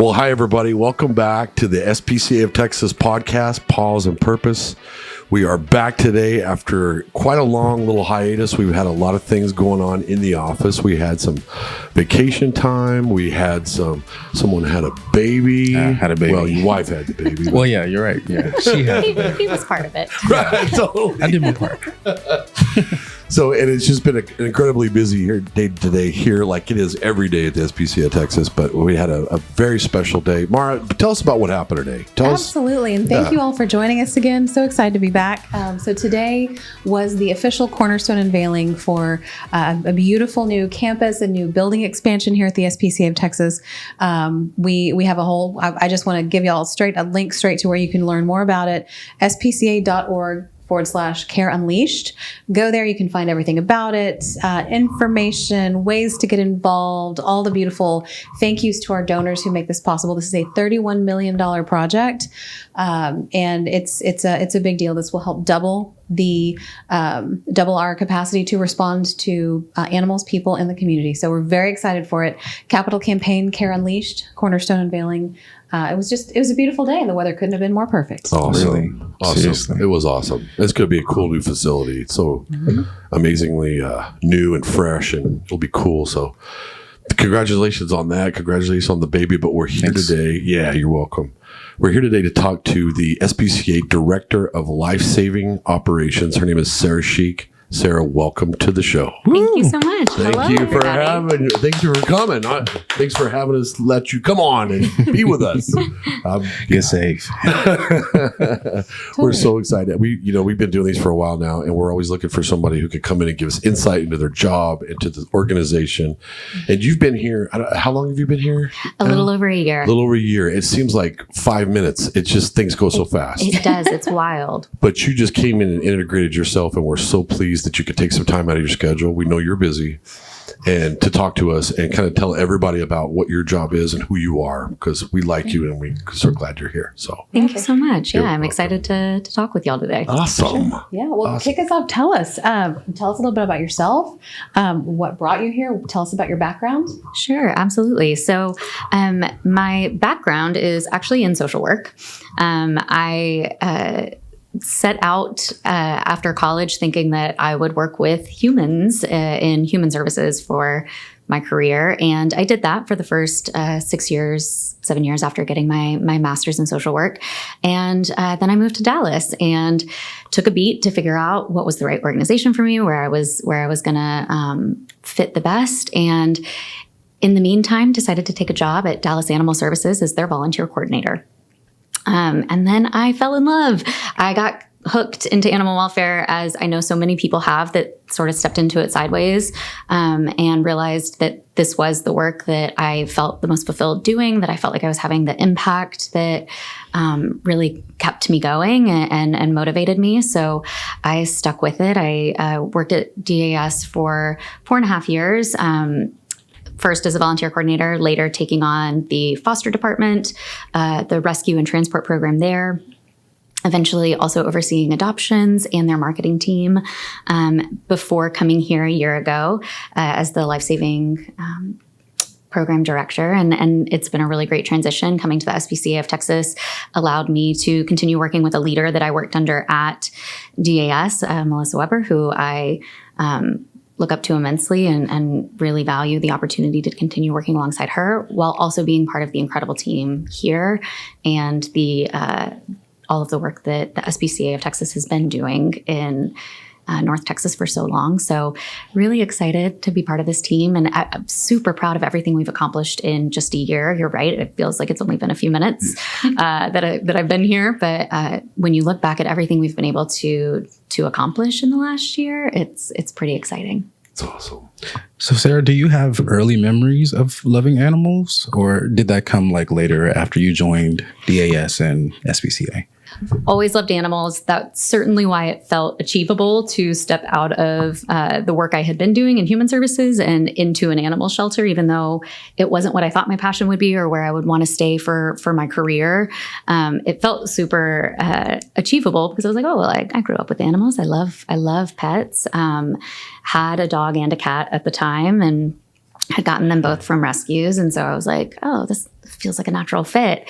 Well, hi, everybody. Welcome back to the SPCA of Texas podcast, Paws and Purpose. We are back today after quite a long little hiatus. We've had a lot of things going on in the office. We had some vacation time. We had someone had a baby. Had a baby. Well, your wife had the baby. Well, yeah, you're right. Yeah, she had. He was part of it. Right, totally. I did my part. So, and it's just been an incredibly busy day today here, like it is every day at the SPCA of Texas. But we had a very special day. Mara, tell us about what happened today. Absolutely. And thank you all for joining us again. So excited to be back. So today was the official cornerstone unveiling for a beautiful new campus, a new building expansion here at the SPCA of Texas. We have a whole, I just want to give y'all a link straight to where you can learn more about it. spca.org/Care Unleashed. Go there. You can find everything about it, information, ways to get involved, all the beautiful thank yous to our donors who make this possible. This is a $31 million project. And it's a big deal. This will help double our capacity to respond to animals, people in the community. So we're very excited for it. Capital campaign, Care Unleashed, cornerstone unveiling. It was a beautiful day, and the weather couldn't have been more perfect. Awesome. Really? Awesome. Seriously. It was awesome. It's going to be a cool new facility. It's so amazingly new and fresh, and it'll be cool. So congratulations on that. Congratulations on the baby. But we're here today. Yeah, you're welcome. We're here today to talk to the SPCA Director of Lifesaving Operations. Her name is Sheek. Sarah, welcome to the show. Thank you so much. Thank Hello, you for everybody. thank you for coming. Thanks for having us let you come on and be with us. Get safe. We're so excited. We've been doing these for a while now, and we're always looking for somebody who could come in and give us insight into their job, into the organization. And you've been here. How long have you been here? A little over a year. A little over a year. It seems like 5 minutes. It's just things go so fast. It does. It's wild. But you just came in and integrated yourself, and we're so pleased that you could take some time out of your schedule. We know you're busy, and to talk to us and kind of tell everybody about what your job is and who you are, because we like you and we're so glad you're here. So Thank you so much. You're Yeah, I'm welcome. excited to talk with y'all today. awesome. Yeah, well, Awesome. kick us off. Tell us a little bit about yourself, what brought you here. Tell us about your background. Sure, absolutely. So my background is actually in social work. I set out after college thinking that I would work with humans in human services for my career. And I did that for the first 7 years after getting my master's in social work. And then I moved to Dallas and took a beat to figure out what was the right organization for me, where I was going to fit the best. And in the meantime, decided to take a job at Dallas Animal Services as their volunteer coordinator. And then I fell in love. I got hooked into animal welfare, as I know so many people have that sort of stepped into it sideways, and realized that this was the work that I felt the most fulfilled doing, that I felt like I was having the impact that really kept me going and motivated me. So I stuck with it. I worked at DAS for 4.5 years. First as a volunteer coordinator, later taking on the foster department, the rescue and transport program there, eventually also overseeing adoptions and their marketing team, before coming here a year ago as the Lifesaving program director. And it's been a really great transition. Coming to the SPCA of Texas allowed me to continue working with a leader that I worked under at DAS, Melissa Weber, who I look up to immensely and really value the opportunity to continue working alongside her, while also being part of the incredible team here and all of the work that the SPCA of Texas has been doing in North Texas for so long. So really excited to be part of this team, and I'm super proud of everything we've accomplished in just a year. You're right. It feels like it's only been a few minutes that I've been here. But when you look back at everything we've been able to accomplish in the last year, it's pretty exciting. It's awesome. So, Sarah, do you have early memories of loving animals, or did that come like later after you joined DAS and SPCA? Always loved animals. That's certainly why it felt achievable to step out of the work I had been doing in human services and into an animal shelter, even though it wasn't what I thought my passion would be or where I would want to stay for my career. It felt super achievable because I was like, oh, well, I grew up with animals. I love pets. Had a dog and a cat at the time, and had gotten them both from rescues. And so I was like, oh, this feels like a natural fit.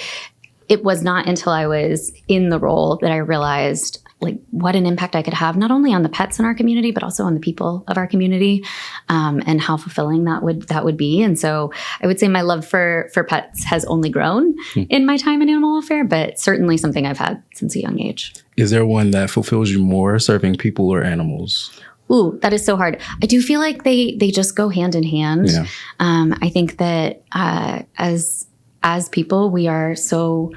It was not until I was in the role that I realized like what an impact I could have, not only on the pets in our community, but also on the people of our community, and how fulfilling that would be. And so I would say my love for pets has only grown in my time in animal welfare, but certainly something I've had since a young age. Is there one that fulfills you more, serving people or animals? Ooh, that is so hard. I do feel like they just go hand in hand. Yeah. I think that as people, we are so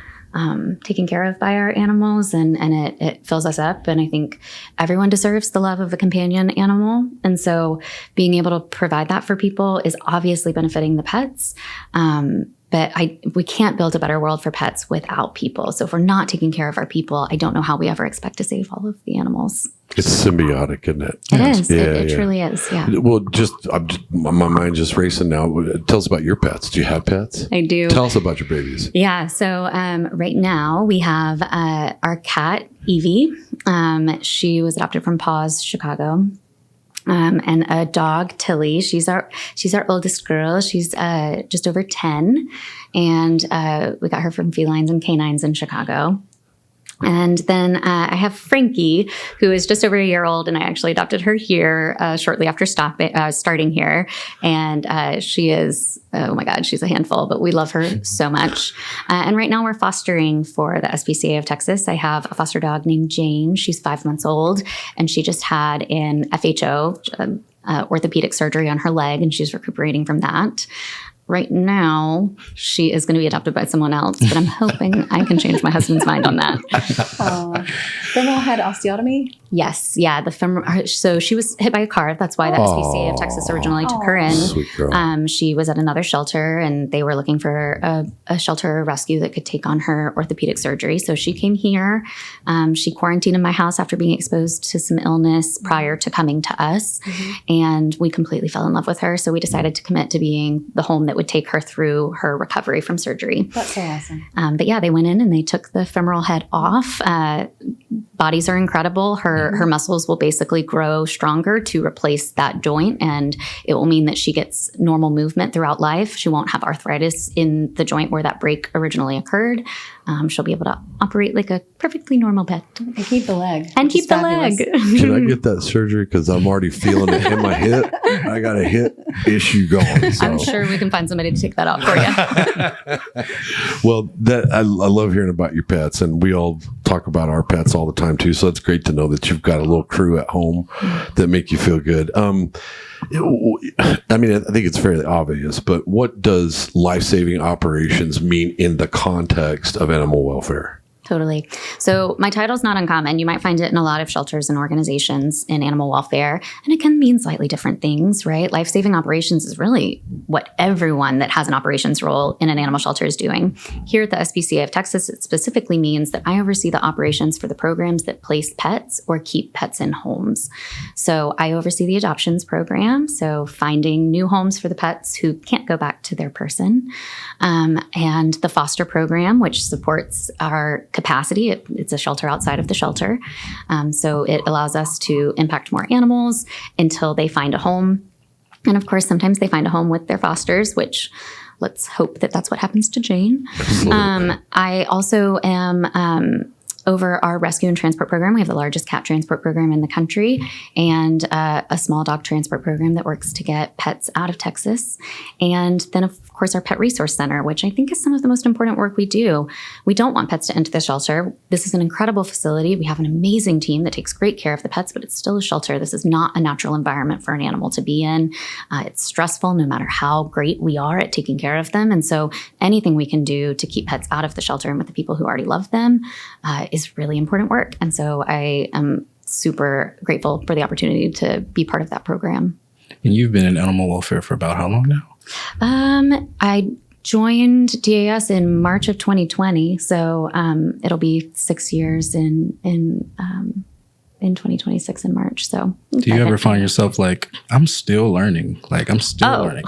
taken care of by our animals, and it fills us up. And I think everyone deserves the love of a companion animal. And so being able to provide that for people is obviously benefiting the pets. But we can't build a better world for pets without people. So if we're not taking care of our people, I don't know how we ever expect to save all of the animals. It's symbiotic, isn't it? It is. Yeah, It truly is. Yeah. Well, my mind just racing now. Tell us about your pets. Do you have pets? I do. Tell us about your babies. Yeah. So right now we have our cat, Evie. She was adopted from Paws, Chicago. And a dog, Tilly. She's our oldest girl. She's just over 10. And we got her from Felines and Canines in Chicago. And then I have Frankie, who is just over a year old, and I actually adopted her here shortly after starting here. And she is, oh my God, she's a handful, but we love her so much. And right now we're fostering for the SPCA of Texas. I have a foster dog named Jane. She's 5 months old, and she just had an FHO, orthopedic surgery on her leg, and she's recuperating from that. Right now, she is going to be adopted by someone else, but I'm hoping I can change my husband's mind on that. Femoral head osteotomy? Yes. Yeah. So she was hit by a car. That's why the SPCA of Texas originally took her in. Sweet girl. She was at another shelter, and they were looking for a shelter rescue that could take on her orthopedic surgery. So she came here. She quarantined in my house after being exposed to some illness prior to coming to us. And we completely fell in love with her. So we decided to commit to being the home that would take her through her recovery from surgery. That's so awesome. But yeah, they went in and they took the femoral head off. Bodies are incredible. Her muscles will basically grow stronger to replace that joint, and it will mean that she gets normal movement throughout life. She won't have arthritis in the joint where that break originally occurred. She'll be able to operate like a perfectly normal pet. And keep the leg. And which is keep the fabulous. leg. Should I get that surgery? Because I'm already feeling it in my hip. I got a hip issue going. So. I'm sure we can find somebody to take that out for you. Well, I love hearing about your pets, and we all talk about our pets all the time too. So it's great to know that you've got a little crew at home that make you feel good. I mean, I think it's fairly obvious, but what does life-saving operations mean in the context of animal welfare? Totally. So my title's not uncommon. You might find it in a lot of shelters and organizations in animal welfare, and it can mean slightly different things, right? Life-saving operations is really what everyone that has an operations role in an animal shelter is doing. Here at the SPCA of Texas, it specifically means that I oversee the operations for the programs that place pets or keep pets in homes. So I oversee the adoptions program, so finding new homes for the pets who can't go back to their person, and the foster program, which supports our capacity. It's a shelter outside of the shelter. So it allows us to impact more animals until they find a home. And of course, sometimes they find a home with their fosters, which let's hope that that's what happens to Jane. I also am over our rescue and transport program. We have the largest cat transport program in the country, and a small dog transport program that works to get pets out of Texas. And then, of course, our Pet Resource Center, which I think is some of the most important work we do. We don't want pets to enter the shelter. This is an incredible facility. We have an amazing team that takes great care of the pets, but it's still a shelter. This is not a natural environment for an animal to be in. It's stressful no matter how great we are at taking care of them. And so anything we can do to keep pets out of the shelter and with the people who already love them is really important work. And so I am super grateful for the opportunity to be part of that program. And you've been in animal welfare for about how long now? I joined DAS in March of 2020, so it'll be 6 years in 2026 in March. So do you ever find yourself like, I'm still learning? Like, I'm still learning.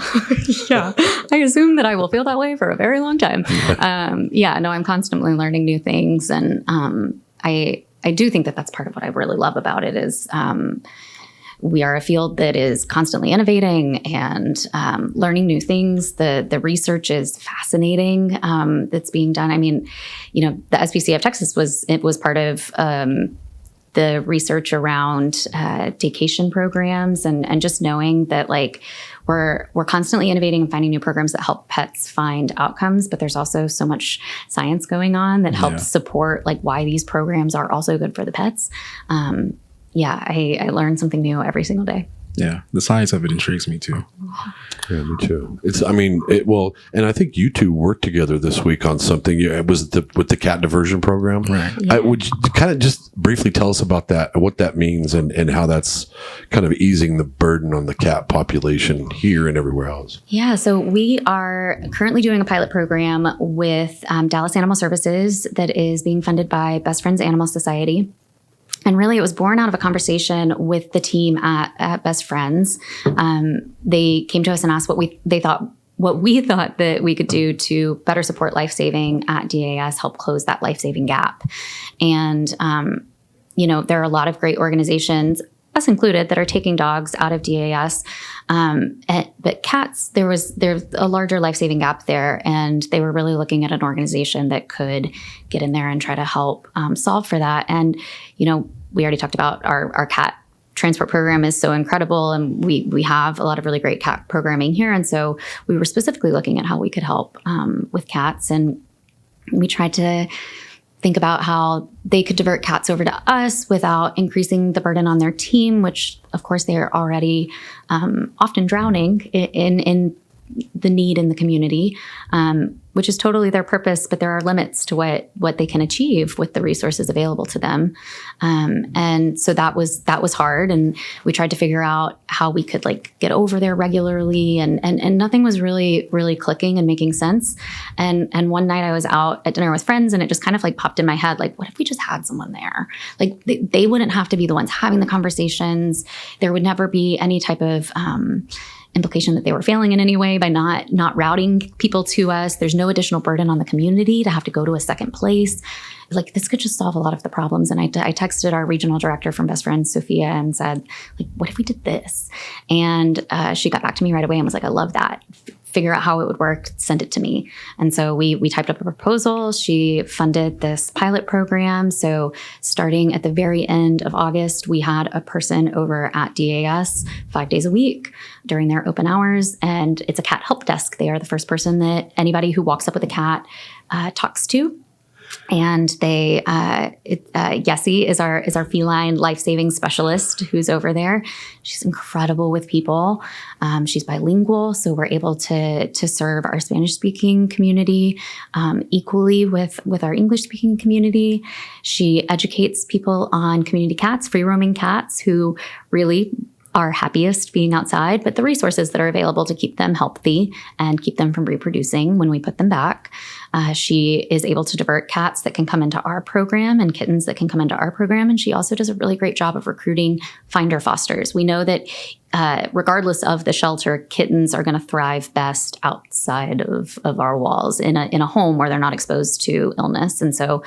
Yeah, I assume that I will feel that way for a very long time. I'm constantly learning new things, and I do think that that's part of what I really love about it is we are a field that is constantly innovating and learning new things. The research is fascinating that's being done. I mean, the SPCA of Texas was part of the research around daycation programs, and just knowing that like we're constantly innovating and finding new programs that help pets find outcomes, but there's also so much science going on that helps support like why these programs are also good for the pets. I learn something new every single day. Yeah, the science of it intrigues me too. Yeah, me too. And I think you two worked together this week on something. It was with the cat diversion program. Right. Yeah. Would you kind of just briefly tell us about that, what that means, and how that's kind of easing the burden on the cat population here and everywhere else? Yeah, so we are currently doing a pilot program with Dallas Animal Services that is being funded by Best Friends Animal Society. And really, it was born out of a conversation with the team at Best Friends. They came to us and asked what we thought that we could do to better support Lifesaving at DAS, help close that life-saving gap. And, there are a lot of great organizations, us included, that are taking dogs out of DAS. But cats, there's a larger life-saving gap there. And they were really looking at an organization that could get in there and try to help solve for that. And, we already talked about our cat transport program is so incredible, and we have a lot of really great cat programming here. And so we were specifically looking at how we could help with cats. And we tried to think about how they could divert cats over to us without increasing the burden on their team, which of course they are already often drowning in the need in the community, which is totally their purpose, but there are limits to what they can achieve with the resources available to them. And so that was hard. And we tried to figure out how we could like get over there regularly, and nothing was really, really clicking and making sense. And one night I was out at dinner with friends, and it just kind of like popped in my head, like, what if we just had someone there? Like they wouldn't have to be the ones having the conversations. There would never be any type of, implication that they were failing in any way by not routing people to us. There's no additional burden on the community to have to go to a second place. Like this could just solve a lot of the problems. And I texted our regional director from Best Friends, Sophia, and said, like, what if we did this? And she got back to me right away and was like, I love that. Figure out how it would work, send it to me. And so we typed up a proposal. She funded this pilot program. So starting at the very end of August, we had a person over at DAS 5 days a week during their open hours. And it's a cat help desk. They are the first person that anybody who walks up with a cat talks to. And Yessie is our feline life-saving specialist who's over there. She's incredible with people. She's bilingual, so we're able to serve our Spanish-speaking community equally with our English-speaking community. She educates people on community cats, free-roaming cats who really are happiest being outside, but the resources that are available to keep them healthy and keep them from reproducing when we put them back. She is able to divert cats that can come into our program and kittens that can come into our program. And she also does a really great job of recruiting finder fosters. We know that regardless of the shelter, kittens are going to thrive best outside of our walls in a home where they're not exposed to illness. And so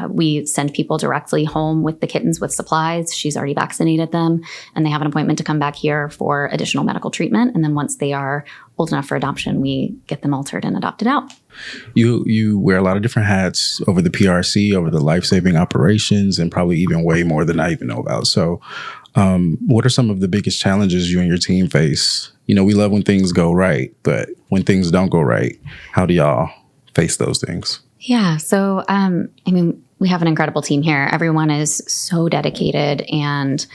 we send people directly home with the kittens with supplies. She's already vaccinated them, and they have an appointment to come back here for additional medical treatment. And then once they are old enough for adoption, we get them altered and adopted out. You wear a lot of different hats over the PRC, over the life-saving operations, and probably even way more than I even know about. So what are some of the biggest challenges you and your team face? We love when things go right, but when things don't go right, how do y'all face those things? Yeah. So, we have an incredible team here. Everyone is so dedicated and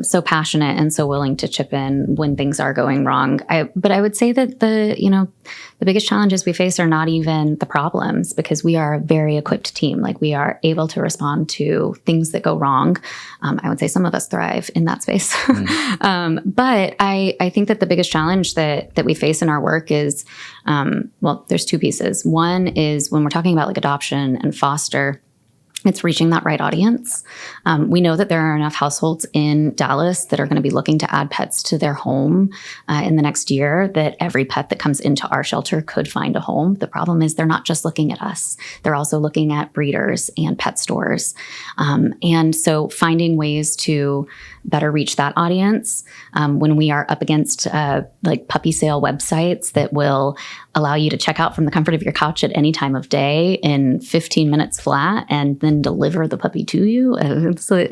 so passionate and so willing to chip in when things are going wrong. But I would say that the biggest challenges we face are not even the problems, because we are a very equipped team. Like, we are able to respond to things that go wrong. I would say some of us thrive in that space. But I think that the biggest challenge that we face in our work is, there's two pieces. One is when we're talking about like adoption and foster, It's reaching that right audience. We know that there are enough households in Dallas that are going to be looking to add pets to their home in the next year, that every pet that comes into our shelter could find a home. The problem is they're not just looking at us. They're also looking at breeders and pet stores. And so finding ways to better reach that audience when we are up against like puppy sale websites that will allow you to check out from the comfort of your couch at any time of day in 15 minutes flat and then deliver the puppy to you. So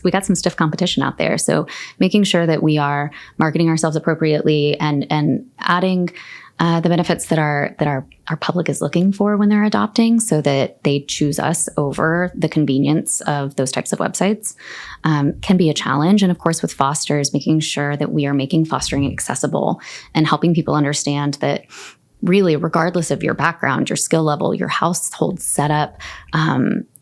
we got some stiff competition out there. So making sure that we are marketing ourselves appropriately and adding the benefits that our public is looking for when they're adopting, so that they choose us over the convenience of those types of websites, can be a challenge. And of course, with fosters, making sure that we are making fostering accessible and helping people understand that really, regardless of your background, your skill level, your household setup,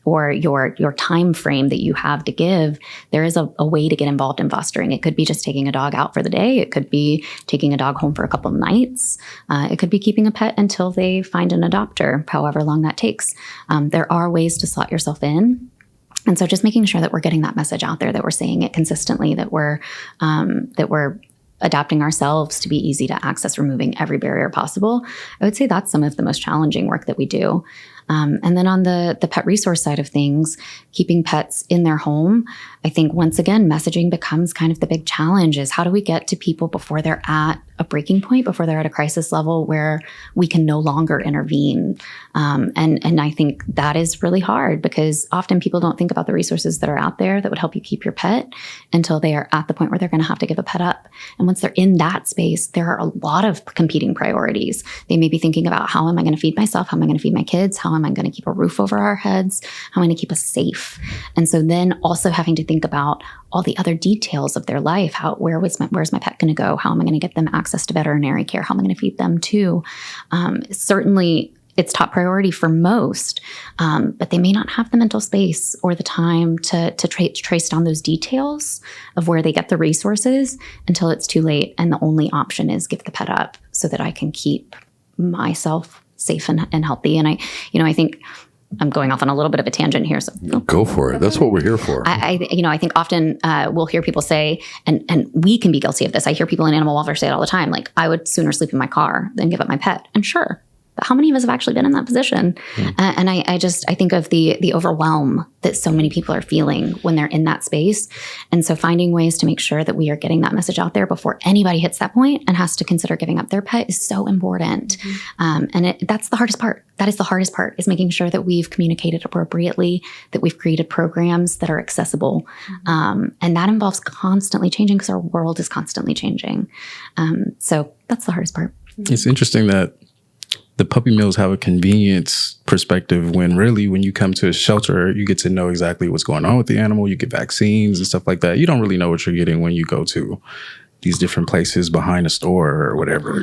or your time frame that you have to give, there is a way to get involved in fostering. It could be just taking a dog out for the day. It could be taking a dog home for a couple of nights. It could be keeping a pet until they find an adopter, however long that takes. There are ways to slot yourself in. And so just making sure that we're getting that message out there, that we're saying it consistently, that we're adapting ourselves to be easy to access, removing every barrier possible. I would say that's some of the most challenging work that we do. And then on the pet resource side of things, keeping pets in their home, I think once again, messaging becomes kind of the big challenge. Is how do we get to people before they're at a breaking point, before they're at a crisis level where we can no longer intervene? And I think that is really hard, because often people don't think about the resources that are out there that would help you keep your pet until they are at the point where they're going to have to give a pet up. And once they're in that space, there are a lot of competing priorities. They may be thinking about, how am I going to feed myself? How am I going to feed my kids? How am I going to keep a roof over our heads? How am I going to keep us safe? And so then also having to think about all the other details of their life. Where's my pet going to go? How am I going to get them access to veterinary care? How am I going to feed them too? Certainly, it's top priority for most, but they may not have the mental space or the time to trace down those details of where they get the resources until it's too late. And the only option is give the pet up so that I can keep myself safe and healthy. And I think I'm going off on a little bit of a tangent here. So go for it. That's what we're here for. I think often we'll hear people say, and we can be guilty of this. I hear people in animal welfare say it all the time. Like, I would sooner sleep in my car than give up my pet. And sure, but how many of us have actually been in that position? And I think of the overwhelm that so many people are feeling when they're in that space. And so finding ways to make sure that we are getting that message out there before anybody hits that point and has to consider giving up their pet is so important. And that's the hardest part. That is the hardest part, is making sure that we've communicated appropriately, that we've created programs that are accessible. And that involves constantly changing, because our world is constantly changing. So that's the hardest part. It's interesting that the puppy mills have a convenience perspective, when really, when you come to a shelter, you get to know exactly what's going on with the animal. You get vaccines and stuff like that. You don't really know what you're getting when you go to these different places behind a store or whatever,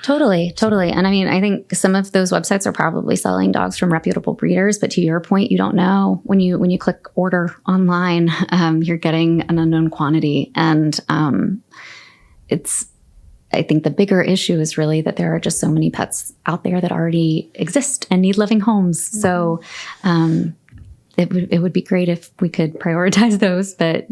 Totally. And I mean, I think some of those websites are probably selling dogs from reputable breeders, but to your point, you don't know when you click order online, you're getting an unknown quantity. And I think the bigger issue is really that there are just so many pets out there that already exist and need loving homes. So it would be great if we could prioritize those, but...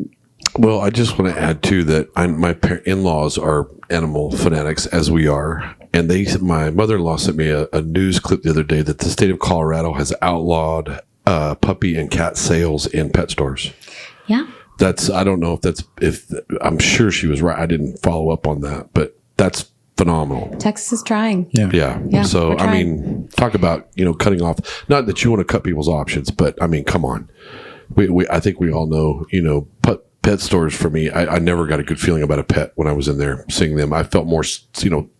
Well, I just want to add too that my in-laws are animal fanatics, as we are, and my mother-in-law sent me a news clip the other day that the state of Colorado has outlawed puppy and cat sales in pet stores. Yeah, I don't know if I'm sure she was right. I didn't follow up on that, but that's phenomenal. Texas is trying. Yeah. So I mean, talk about cutting off. Not that you want to cut people's options, but I mean, come on. I think we all know pet stores, for me, I never got a good feeling about a pet when I was in there seeing them. I felt more,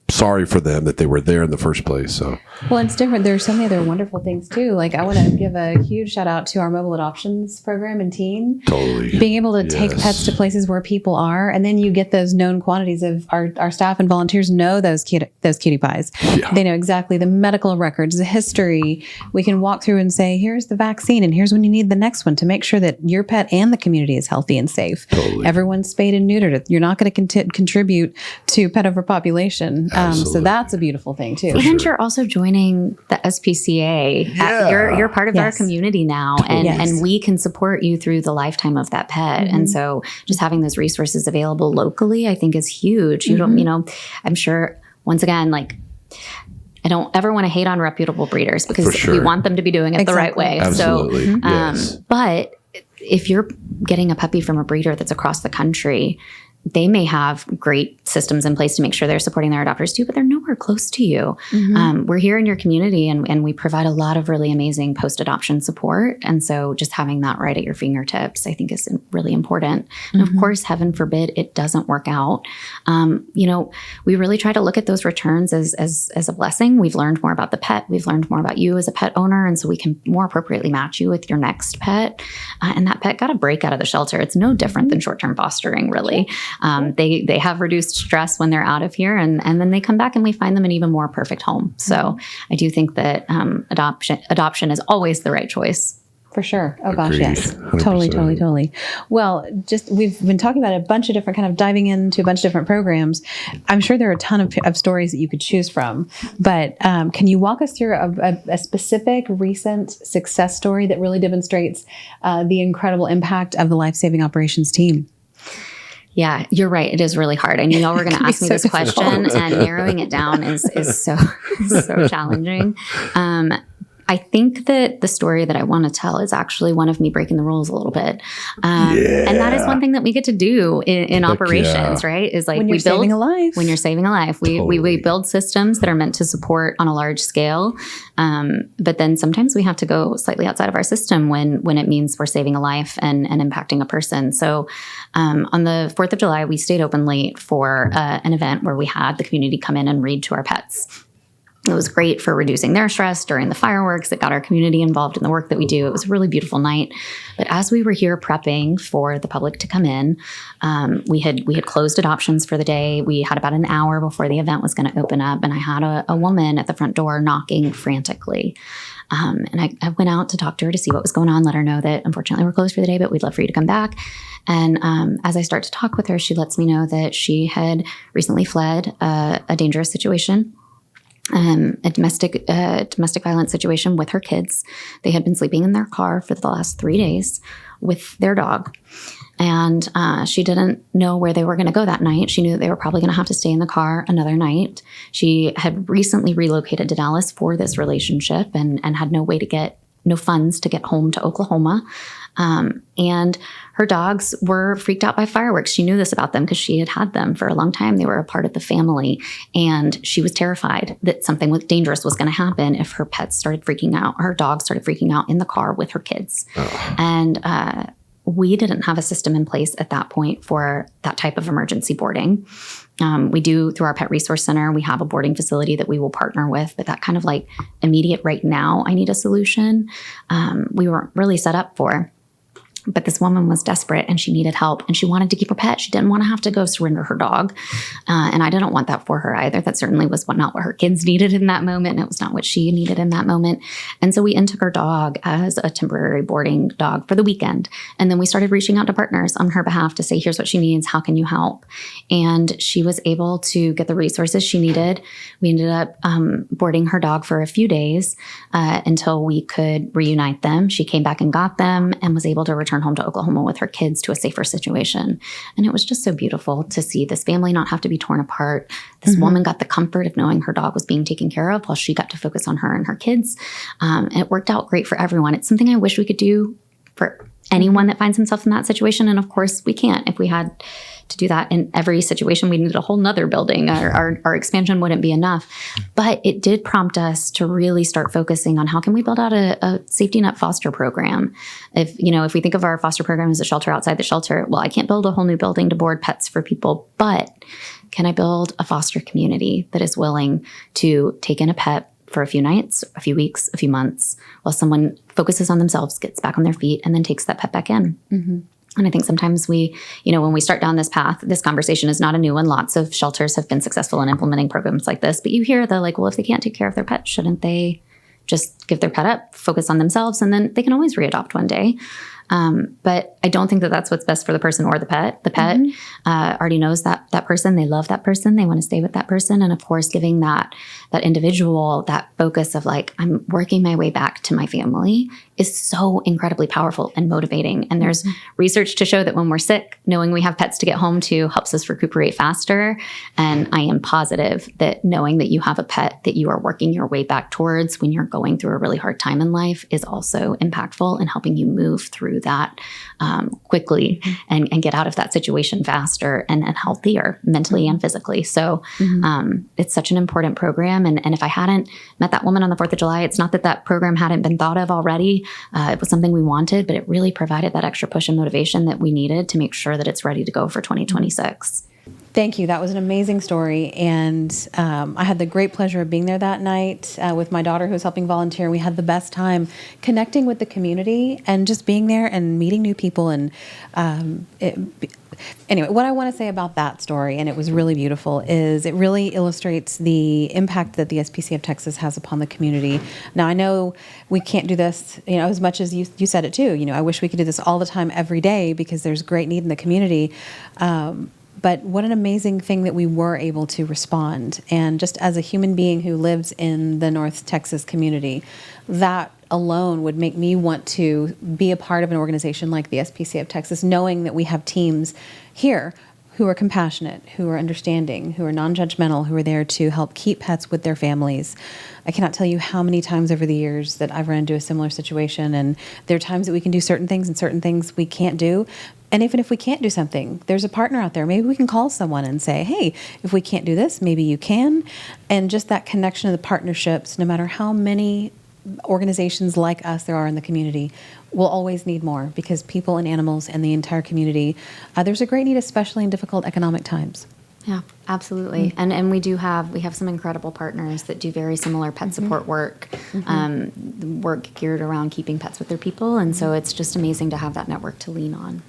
sorry for them that they were there in the first place. So, well, it's different. There's so many other wonderful things too. Like, I want to give a huge shout out to our mobile adoptions program and team. Totally. Being able to take pets to places where people are, and then you get those known quantities of our staff and volunteers know those cutie pies. Yeah. They know exactly the medical records, the history. We can walk through and say, here's the vaccine, and here's when you need the next one, to make sure that your pet and the community is healthy and safe. Totally. Everyone's spayed and neutered. You're not going to contribute to pet overpopulation So Absolutely. that's a beautiful thing too. And you're also joining the SPCA. Yeah. You're part of our Yes. community now, Yes. and we can support you through the lifetime of that pet. And so, just having those resources available locally, I think, is huge. You don't, I'm sure. Once again, like, I don't ever want to hate on reputable breeders because For sure. we want them to be doing it the right way. Absolutely. So, Yes. but if you're getting a puppy from a breeder that's across the country, they may have great systems in place to make sure they're supporting their adopters too, but they're nowhere close to you. We're here in your community, and we provide a lot of really amazing post-adoption support. And so just having that right at your fingertips, I think, is really important. And of course, heaven forbid it doesn't work out. We really try to look at those returns as a blessing. We've learned more about the pet. We've learned more about you as a pet owner. And so we can more appropriately match you with your next pet. And that pet got a break out of the shelter. It's no different than short-term fostering, really. They have reduced stress when they're out of here, and then they come back and we find them an even more perfect home. So I do think that adoption is always the right choice. For sure. Oh gosh, Agreed. yes. 100%. Totally. Well, we've been talking about a bunch of different kind of diving into a bunch of different programs. I'm sure there are a ton of stories that you could choose from, but can you walk us through a specific recent success story that really demonstrates the incredible impact of the Lifesaving Operations team? Yeah, you're right. It is really hard. I knew y'all were going to ask me this question, and narrowing it down is so challenging. I think that the story that I want to tell is actually one of me breaking the rules a little bit. And that is one thing that we get to do in operations, right? Is like When you're saving a life. When you're saving a life. We Totally. build systems that are meant to support on a large scale. But then sometimes we have to go slightly outside of our system when it means we're saving a life and impacting a person. So on the 4th of July, we stayed open late for an event where we had the community come in and read to our pets. It was great for reducing their stress during the fireworks. It got our community involved in the work that we do. It was a really beautiful night. But as we were here prepping for the public to come in, we had closed adoptions for the day. We had about an hour before the event was going to open up, and I had a woman at the front door knocking frantically. And I went out to talk to her to see what was going on, let her know that unfortunately we're closed for the day, but we'd love for you to come back. And as I start to talk with her, she lets me know that she had recently fled a dangerous situation. A domestic violence situation with her kids. They had been sleeping in their car for the last 3 days with their dog. And she didn't know where they were going to go that night. She knew that they were probably going to have to stay in the car another night. She had recently relocated to Dallas for this relationship and had no funds to get home to Oklahoma. And her dogs were freaked out by fireworks. She knew this about them because she had them for a long time. They were a part of the family. And she was terrified that something dangerous was going to happen if her pets started freaking out. Her dog started freaking out in the car with her kids. And we didn't have a system in place at that point for that type of emergency boarding. We do through our Pet Resource Center. We have a boarding facility that we will partner with, but that kind of like immediate right now, I need a solution, we weren't really set up for. But this woman was desperate and she needed help and she wanted to keep her pet. She didn't want to have to go surrender her dog. And I didn't want that for her either. That certainly was not what her kids needed in that moment. And it was not what she needed in that moment. And so we took her dog as a temporary boarding dog for the weekend. And then we started reaching out to partners on her behalf to say, here's what she needs. How can you help? And she was able to get the resources she needed. We ended up boarding her dog for a few days until we could reunite them. She came back and got them and was able to return home to Oklahoma with her kids to a safer situation. And it was just so beautiful to see this family not have to be torn apart. This woman got the comfort of knowing her dog was being taken care of while she got to focus on her and her kids. And it worked out great for everyone. It's something I wish we could do for anyone that finds himself in that situation. And of course we can't. If we had to do that in every situation, we needed a whole nother building. Our expansion wouldn't be enough. But it did prompt us to really start focusing on how can we build out a safety net foster program. If we think of our foster program as a shelter outside the shelter, well, I can't build a whole new building to board pets for people, but can I build a foster community that is willing to take in a pet for a few nights, a few weeks, a few months, while someone focuses on themselves, gets back on their feet, and then takes that pet back in. And I think sometimes when we start down this path, this conversation is not a new one. Lots of shelters have been successful in implementing programs like this. But you hear well, if they can't take care of their pet, shouldn't they just give their pet up, focus on themselves, and then they can always readopt one day? But I don't think that that's what's best for the person or the pet. The pet already knows that person. They love that person. They want to stay with that person. And of course, giving that individual that focus of like, I'm working my way back to my family is so incredibly powerful and motivating. And there's research to show that when we're sick, knowing we have pets to get home to helps us recuperate faster. And I am positive that knowing that you have a pet that you are working your way back towards when you're going through a really hard time in life is also impactful in helping you move through that quickly and get out of that situation faster and healthier mentally and physically. So it's such an important program. And if I hadn't met that woman on the 4th of July, it's not that that program hadn't been thought of already. It was something we wanted, but it really provided that extra push and motivation that we needed to make sure that it's ready to go for 2026. Thank you. That was an amazing story. And I had the great pleasure of being there that night with my daughter who was helping volunteer. We had the best time connecting with the community and just being there and meeting new people. And anyway, what I want to say about that story, and it was really beautiful, is it really illustrates the impact that the SPCA of Texas has upon the community. Now, I know we can't do this, as much as you said it too. I wish we could do this all the time, every day, because there's great need in the community. But what an amazing thing that we were able to respond. And just as a human being who lives in the North Texas community, that alone would make me want to be a part of an organization like the SPCA of Texas, knowing that we have teams here who are compassionate, who are understanding, who are non-judgmental, who are there to help keep pets with their families. I cannot tell you how many times over the years that I've run into a similar situation, and there are times that we can do certain things and certain things we can't do. And even if we can't do something, there's a partner out there. Maybe we can call someone and say, hey, if we can't do this, maybe you can. And just that connection of the partnerships, no matter how many organizations like us there are in the community, we'll always need more, because people and animals and the entire community, there's a great need, especially in difficult economic times. Yeah, absolutely. And we have some incredible partners that do very similar pet support work, work geared around keeping pets with their people. And so it's just amazing to have that network to lean on.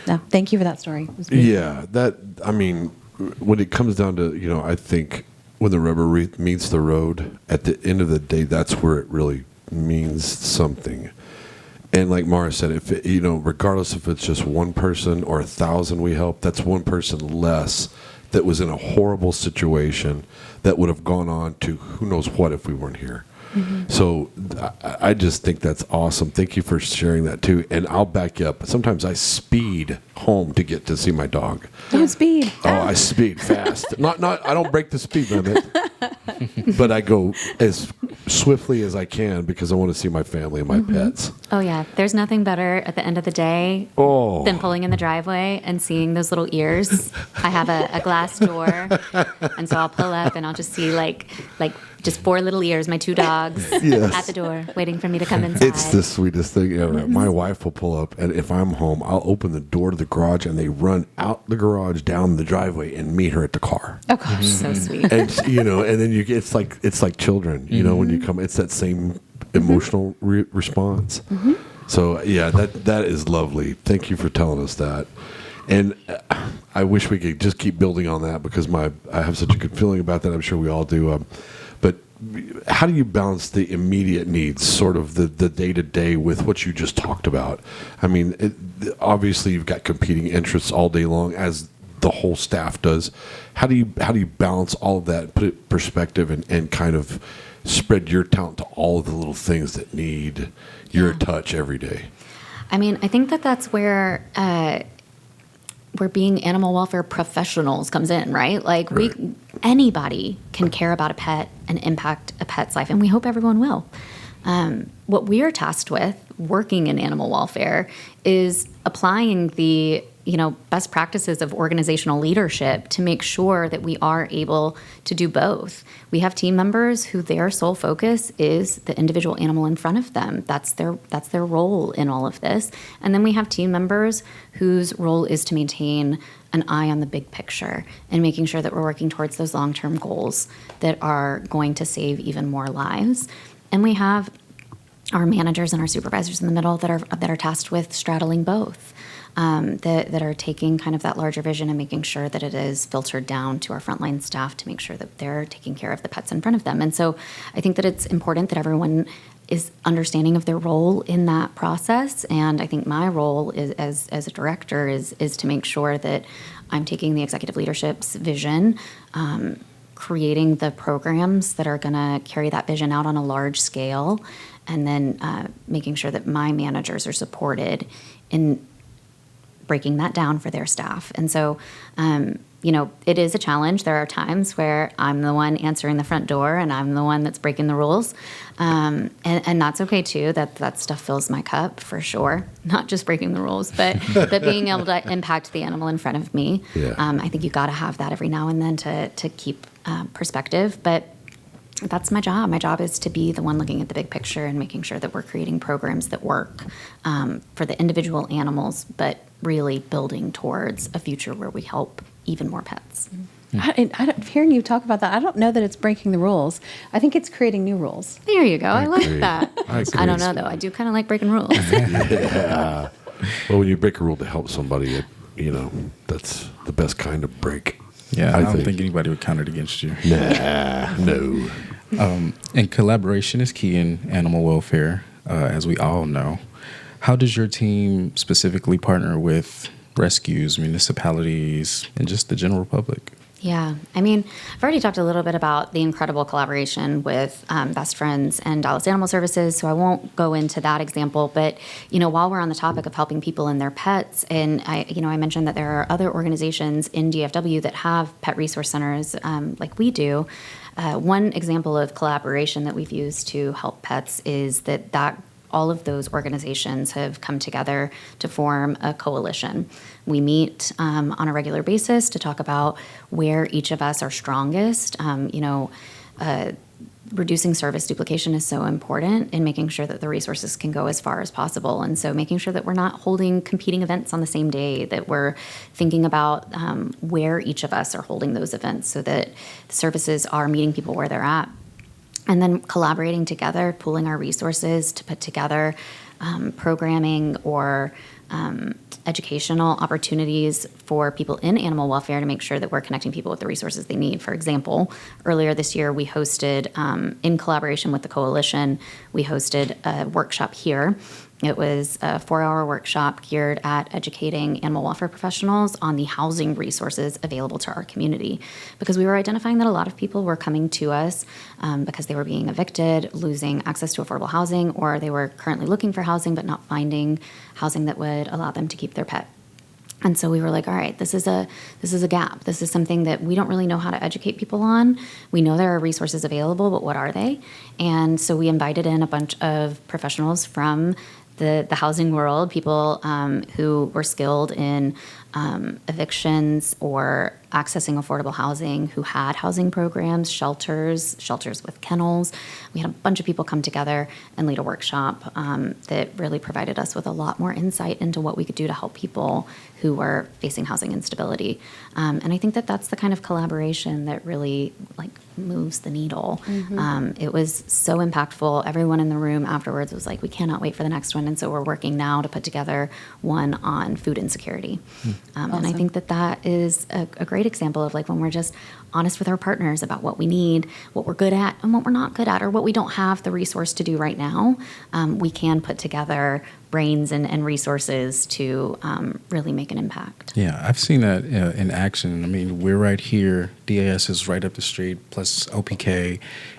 No, thank you for that story. It was beautiful. Yeah, when it comes down to, I think when the rubber meets the road, at the end of the day, that's where it really means something. And like Mara said, if regardless if it's just one person or 1,000 we help, that's one person less that was in a horrible situation that would have gone on to who knows what if we weren't here. So I just think that's awesome. Thank you for sharing that too. And I'll back you up. Sometimes I speed home to get to see my dog. Don't speed. Oh, I speed fast. Not. I don't break the speed limit, but I go as swiftly as I can because I want to see my family and my pets. Oh, yeah. There's nothing better at the end of the day than pulling in the driveway and seeing those little ears. I have a glass door, and so I'll pull up and I'll just see like just 4 little ears, my 2 dogs at the door waiting for me to come inside. It's the sweetest thing ever. My wife will pull up, and if I'm home, I'll open the door to the garage, and they run out the garage, down the driveway, and meet her at the car. Oh, gosh. So sweet. And and then it's like children. When you come, it's that same emotional response. So yeah, that is lovely. Thank you for telling us that. And I wish we could just keep building on that, because I have such a good feeling about that. I'm sure we all do. But how do you balance the immediate needs, sort of the day-to-day, with what you just talked about? Obviously you've got competing interests all day long, as the whole staff does. How do you balance all of that, put it in perspective, and kind of spread your talent to all of the little things that need your touch every day? I think that's where being animal welfare professionals comes in, right? Like anybody can care about a pet and impact a pet's life, and we hope everyone will. What we are tasked with, working in animal welfare, is applying the best practices of organizational leadership to make sure that we are able to do both. We have team members who their sole focus is the individual animal in front of them. That's their role in all of this. And then we have team members whose role is to maintain an eye on the big picture and making sure that we're working towards those long-term goals that are going to save even more lives. And we have our managers and our supervisors in the middle that are tasked with straddling both. That are taking kind of that larger vision and making sure that it is filtered down to our frontline staff to make sure that they're taking care of the pets in front of them. And so I think that it's important that everyone is understanding of their role in that process. And I think my role is, as a director is to make sure that I'm taking the executive leadership's vision, creating the programs that are going to carry that vision out on a large scale, and then making sure that my managers are supported in breaking that down for their staff. And so, it is a challenge. There are times where I'm the one answering the front door and I'm the one that's breaking the rules. And that's okay too. That stuff fills my cup for sure. Not just breaking the rules, but being able to impact the animal in front of me. Yeah. I think you got to have that every now and then to keep perspective. But that's my job. My job is to be the one looking at the big picture and making sure that we're creating programs that work for the individual animals, but really building towards a future where we help even more pets. Hearing you talk about that, I don't know that it's breaking the rules. I think it's creating new rules. There you go. I like agree. that. I agree. I don't know, though. I do kind of like breaking rules. Yeah. Well, when you break a rule to help somebody, that's the best kind of break. Yeah, I don't think anybody would count it against you. Nah, no. And collaboration is key in animal welfare, as we all know. How does your team specifically partner with rescues, municipalities, and just the general public? Yeah. I mean, I've already talked a little bit about the incredible collaboration with Best Friends and Dallas Animal Services, so I won't go into that example. But, while we're on the topic of helping people and their pets, and I mentioned that there are other organizations in DFW that have pet resource centers like we do. One example of collaboration that we've used to help pets is that all of those organizations have come together to form a coalition. We meet on a regular basis to talk about where each of us are strongest. Reducing service duplication is so important in making sure that the resources can go as far as possible. And so making sure that we're not holding competing events on the same day, that we're thinking about where each of us are holding those events so that the services are meeting people where they're at. And then collaborating together, pooling our resources to put together programming or educational opportunities for people in animal welfare to make sure that we're connecting people with the resources they need. For example, earlier this year, we hosted, in collaboration with the coalition, we hosted a workshop here. It was a 4-hour workshop geared at educating animal welfare professionals on the housing resources available to our community, because we were identifying that a lot of people were coming to us because they were being evicted, losing access to affordable housing, or they were currently looking for housing but not finding housing that would allow them to keep their pet. And so we were like, all right, this is a gap. This is something that we don't really know how to educate people on. We know there are resources available, but what are they? And so we invited in a bunch of professionals from the housing world, people who were skilled in evictions or accessing affordable housing, who had housing programs, shelters with kennels. We had a bunch of people come together and lead a workshop that really provided us with a lot more insight into what we could do to help people who were facing housing instability. And I think that that's the kind of collaboration that really moves the needle. Mm-hmm. It was so impactful. Everyone in the room afterwards was like, we cannot wait for the next one. And so we're working now to put together one on food insecurity. Awesome. And I think that is a great example of when we're just honest with our partners about what we need, what we're good at and what we're not good at, or what we don't have the resource to do right now. We can put together brains and resources to really make an impact. Yeah, I've seen that in action. I mean, we're right here. DAS is right up the street, plus OPK.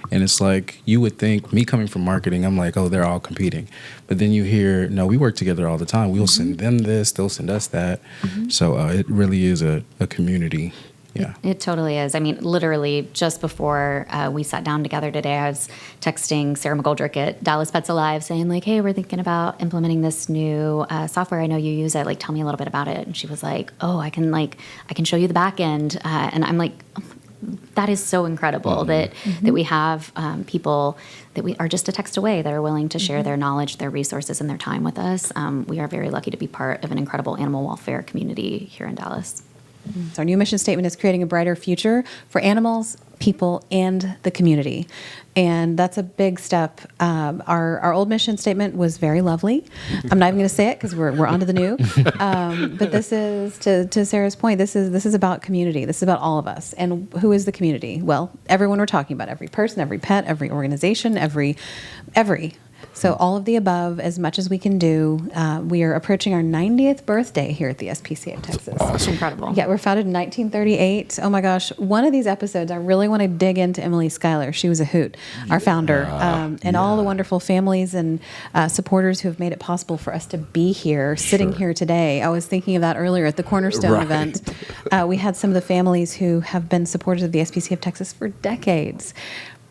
And it's like, you would think, me coming from marketing, I'm like, oh, they're all competing. But then you hear, no, we work together all the time. We'll send them this, they'll send us that. Mm-hmm. So it really is a community. Yeah. It totally is. I mean, literally just before we sat down together today, I was texting Sarah McGoldrick at Dallas Pets Alive saying hey, we're thinking about implementing this new software. I know you use it. Tell me a little bit about it. And she was like, oh, I can show you the back end. And I'm like, oh, that is so incredible that we have people that we are just a text away that are willing to share their knowledge, their resources, and their time with us. We are very lucky to be part of an incredible animal welfare community here in Dallas. So our new mission statement is creating a brighter future for animals, people, and the community. And that's a big step. Our old mission statement was very lovely. I'm not even going to say it because we're on to the new. But this is, to Sarah's point, this is about community. This is about all of us. And who is the community? Well, everyone we're talking about, every person, every pet, every organization, every So all of the above, as much as we can do. We are approaching our 90th birthday here at the SPCA of Texas. That's incredible. Yeah, we're founded in 1938. Oh my gosh. One of these episodes, I really want to dig into Emily Schuyler. She was a hoot, our founder, and all the wonderful families and supporters who have made it possible for us to be here, sitting here today. I was thinking of that earlier at the Cornerstone event. We had some of the families who have been supporters of the SPCA of Texas for decades.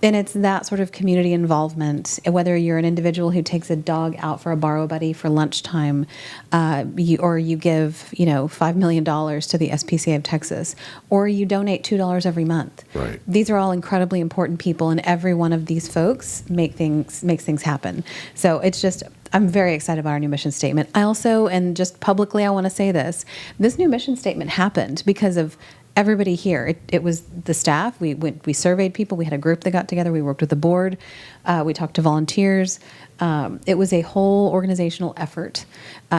And it's that sort of community involvement, whether you're an individual who takes a dog out for a borrow buddy for lunchtime, or you give, $5 million to the SPCA of Texas, or you donate $2 every month. Right. These are all incredibly important people, and every one of these folks makes things happen. So it's just, I'm very excited about our new mission statement. I also, and just publicly, I want to say this new mission statement happened because of everybody here. It was the staff. We surveyed people. We had a group that got together. We worked with the board. We talked to volunteers. It was a whole organizational effort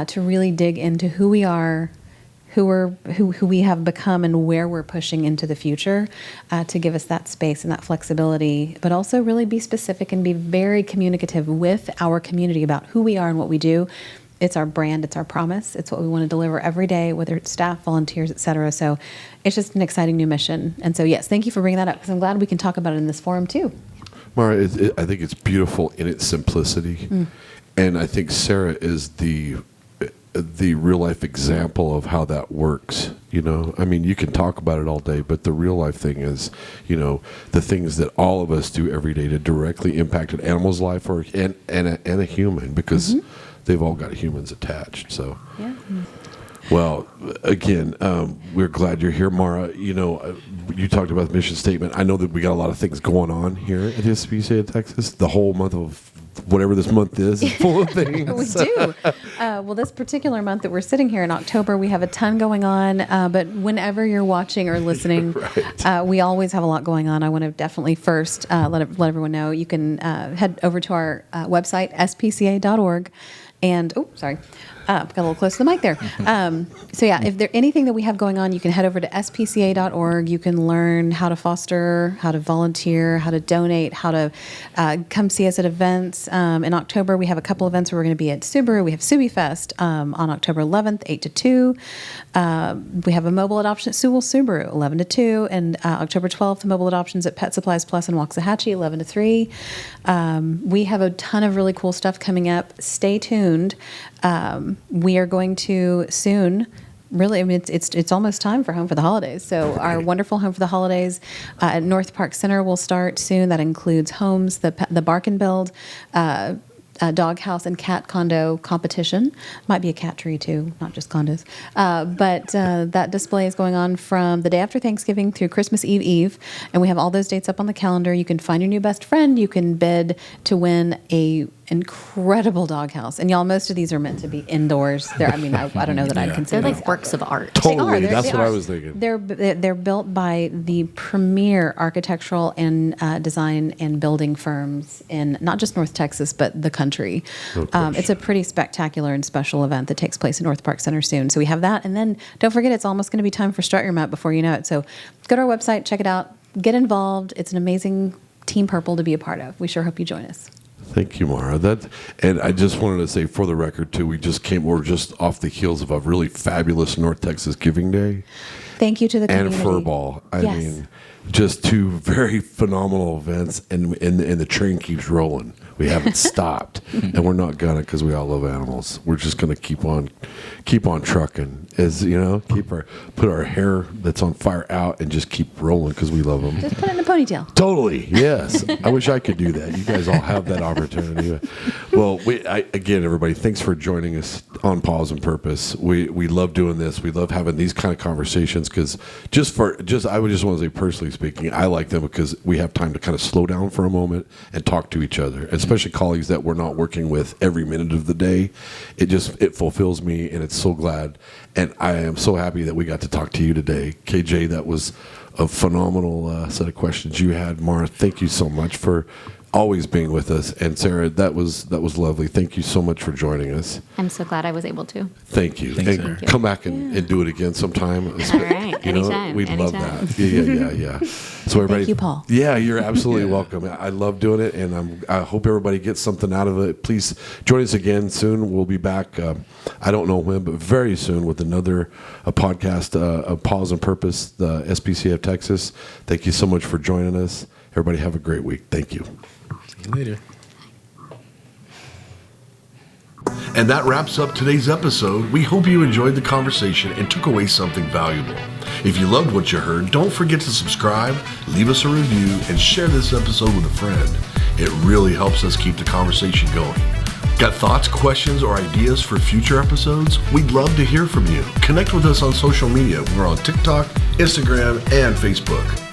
to really dig into who we are, who we have become, and where we're pushing into the future, to give us that space and that flexibility, but also really be specific and be very communicative with our community about who we are and what we do. It's our brand, it's our promise, it's what we want to deliver every day, whether it's staff, volunteers, et cetera. So it's just an exciting new mission. And so, yes, thank you for bringing that up, because I'm glad we can talk about it in this forum too. Mara, I think it's beautiful in its simplicity. And I think Sarah is the real life example of how that works. I mean, you can talk about it all day, but the real life thing is, the things that all of us do every day to directly impact an animal's life and a human, because they've all got humans attached. So, Yeah. Well, again, we're glad you're here, Mara. You talked about the mission statement. I know that we got a lot of things going on here at the SPCA of Texas. The whole month of whatever this month is full of things. We do. Well, this particular month that we're sitting here in October, we have a ton going on. But whenever you're watching or listening, we always have a lot going on. I want to definitely first let everyone know you can head over to our website, spca.org. And, got a little close to the mic there. So yeah, if there's anything that we have going on, you can head over to spca.org. You can learn how to foster, how to volunteer, how to donate, how to come see us at events. In October, we have a couple events where we're going to be at Subaru. We have Subi Fest on October 11th, 8 to 2. We have a mobile adoption at Sewell Subaru, 11 to 2. And October 12th, mobile adoptions at Pet Supplies Plus in Waxahachie, 11 to 3. We have a ton of really cool stuff coming up. Stay tuned. We are going to soon, really, I mean, it's almost time for Home for the Holidays. So our wonderful Home for the Holidays at North Park Center will start soon. That includes homes, the Bark and Build, doghouse and cat condo competition. Might be a cat tree too, not just condos. But that display is going on from the day after Thanksgiving through Christmas Eve. And we have all those dates up on the calendar. You can find your new best friend. You can bid to win a incredible doghouse. And y'all, most of these are meant to be indoors. I don't know that I'd consider They're these like works of art. Totally. They are. That's what I was thinking. They're built by the premier architectural and design and building firms in not just North Texas, but the country. It's a pretty spectacular and special event that takes place in North Park Center soon. So we have that. And then don't forget, it's almost going to be time for Strut Your Mat before you know it. So go to our website, check it out, get involved. It's an amazing Team Purple to be a part of. We sure hope you join us. Thank you, Mara. And I just wanted to say, for the record, too, we're just off the heels of a really fabulous North Texas Giving Day. Thank you to the community. And Furball. I Yes. mean, just two very phenomenal events, and the train keeps rolling. We haven't stopped, and we're not gonna, because we all love animals. We're just gonna keep on trucking, put our hair that's on fire out and just keep rolling because we love them. Just put it in a ponytail. Totally, yes. I wish I could do that. You guys all have that opportunity. Well, again, everybody, thanks for joining us on Paws and Purpose. We love doing this. We love having these kind of conversations because I would just want to say, personally speaking, I like them because we have time to kind of slow down for a moment and talk to each other, especially colleagues that we're not working with every minute of the day. It fulfills me, and it's so glad. And I am so happy that we got to talk to you today. KJ, that was a phenomenal set of questions you had. Mara, thank you so much for always being with us. And Sarah, that was lovely. Thank you so much for joining us. I'm so glad I was able to. Thank you. Thanks, and Sarah. come back and do it again sometime. All right. Anytime. We'd love Anytime. that. Yeah. So everybody, Thank you, Paul. Yeah, you're absolutely welcome. I love doing it, and I hope everybody gets something out of it. Please join us again soon. We'll be back. I don't know when, but very soon with another podcast of Paws and Purpose, the SPCA of Texas. Thank you so much for joining us. Everybody have a great week. Thank you. See you later. And that wraps up today's episode. We hope you enjoyed the conversation and took away something valuable. If you loved what you heard, don't forget to subscribe, leave us a review, and share this episode with a friend. It really helps us keep the conversation going. Got thoughts, questions, or ideas for future episodes? We'd love to hear from you. Connect with us on social media. We're on TikTok, Instagram, and Facebook.